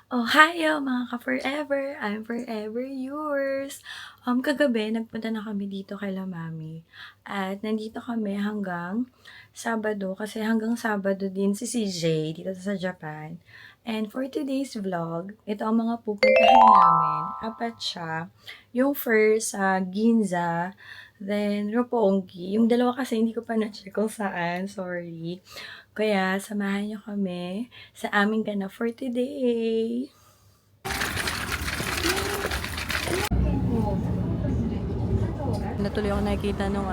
Oh, hiyo mga ka-forever! I'm forever yours! Kagabi nagpunta na kami dito kila mami at nandito kami hanggang Sabado kasi hanggang Sabado din si CJ dito sa Japan. And for today's vlog, ito ang mga pupuntahan namin. Apat siya. Yung first sa Ginza, then Roppongi. Yung dalawa kasi hindi ko pa na-check kung saan, sorry. Kaya samahan niyo kami sa aming ganap for today. Natuloy ako nakikita nung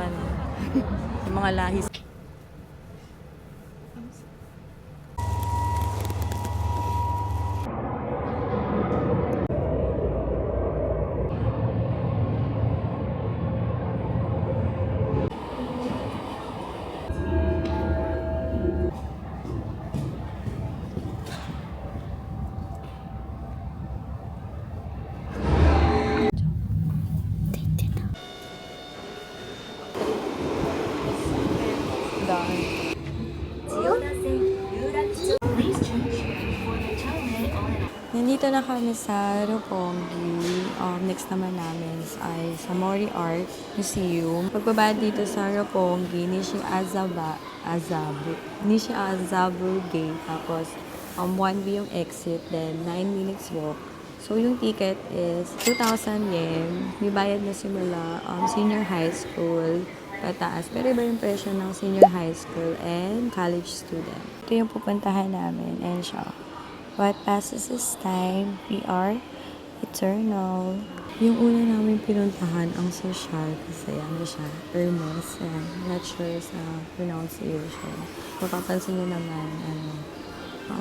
yung mga lahis. Daan. Nandito na kami sa Roppongi. Next naman namin ay sa Mori Art Museum. Pagbaba dito sa Roppongi, Nishi Azabu Gate. Tapos, 1 way yung exit, then 9 minutes walk. So, yung ticket is 2,000 yen. May bayad na simula senior high school pataas. Pero iba yung presyo ng senior high school and college student. Ito yung pupuntahan namin and siya. What passes is time, we are eternal. Yung una namin pinuntahan, ang social, kasi ano siya, Hermes, not sure sa pronunciation. Mapapansin nyo naman,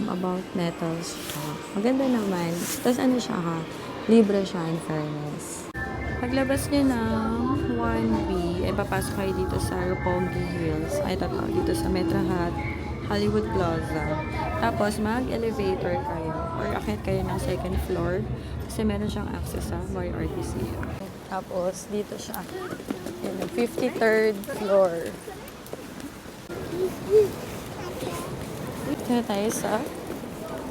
about metals siya. Maganda naman. Tapos ano siya ha, libre siya in fairness. Paglabas nyo ng 1B, papasok kayo dito sa Roppongi Hills. Ay, totoo, dito sa Metrahat, Hollywood Plaza. Tapos, mag-elevator kayo or akit kayo ng second floor kasi meron siyang access sa Mori Art Museum. Tapos, dito siya. Yun, 53rd floor. Dito na tayo sa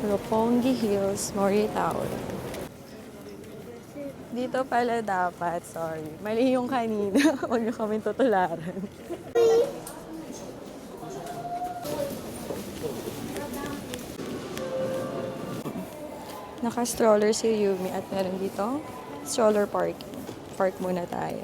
Roppongi Hills, Mori Tower. Dito pala dapat, sorry. Mali yung kanina. Huwag niyo kami tutularan. Naka-stroller si Yumi at meron dito stroller park. Park muna tayo.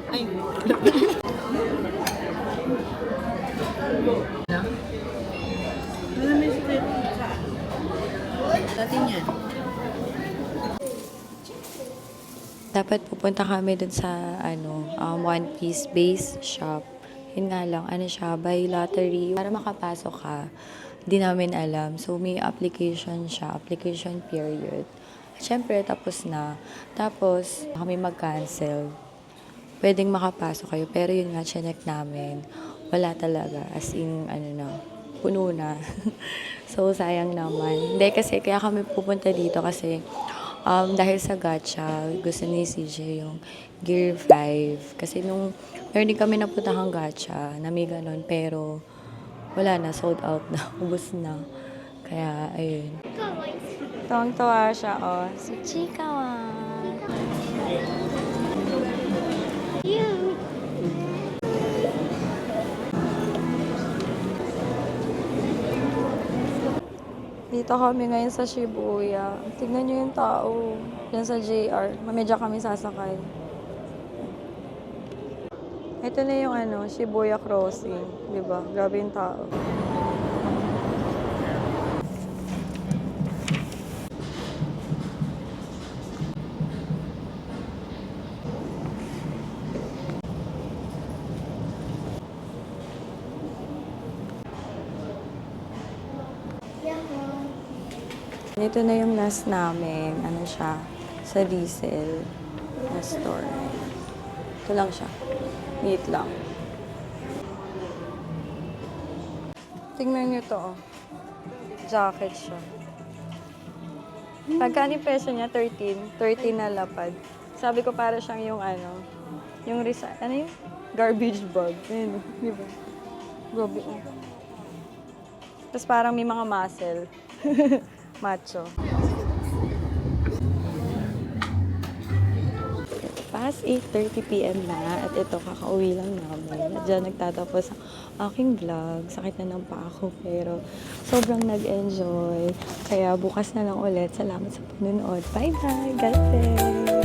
Ay. Dapat pupunta kami dun sa One Piece base shop. Yun nga lang, siya, by lottery. Para makapasok ka, di namin alam. So, may application siya, application period. At syempre, tapos na. Tapos, kami mag-cancel. Pwedeng makapasok kayo. Pero yun nga, chinek namin. Wala talaga. As in, puno na. So, sayang naman. Hindi, kasi kaya kami pupunta dito kasi dahil sa gacha, gusto ni CJ yung Gear 5. Kasi meron din kami napuntahang gacha na may ganun, pero wala na, sold out na, ubos na. Kaya, ayun. Tuwang-tuwa siya, si Chikawa. Dito kami ngayon sa Shibuya. Tignan nyo yung tao. Yan sa JR. Mamedya kami sasakay. Ito na yung Shibuya Crossing. Diba? Grabe yung tao. Ito na yung last namin. Ano siya? Sa Diesel na store. Ito lang siya. Meat lang. Tingnan nyo to, oh. Jacket siya. Pagkano yung presyo niya? 13. 13 na lapad. Sabi ko para siyang yung yung yung garbage bag. Ayun, di ba? Grabe, oh. Tapos parang may mga muscle. Macho. Past 8:30 PM na at ito kakauwi lang namin. At dyan nagtatapos ang aking vlog. Sakit na ng paa ko pero sobrang nag-enjoy. Kaya bukas na lang ulit. Salamat sa panonood. Bye-bye! God bless!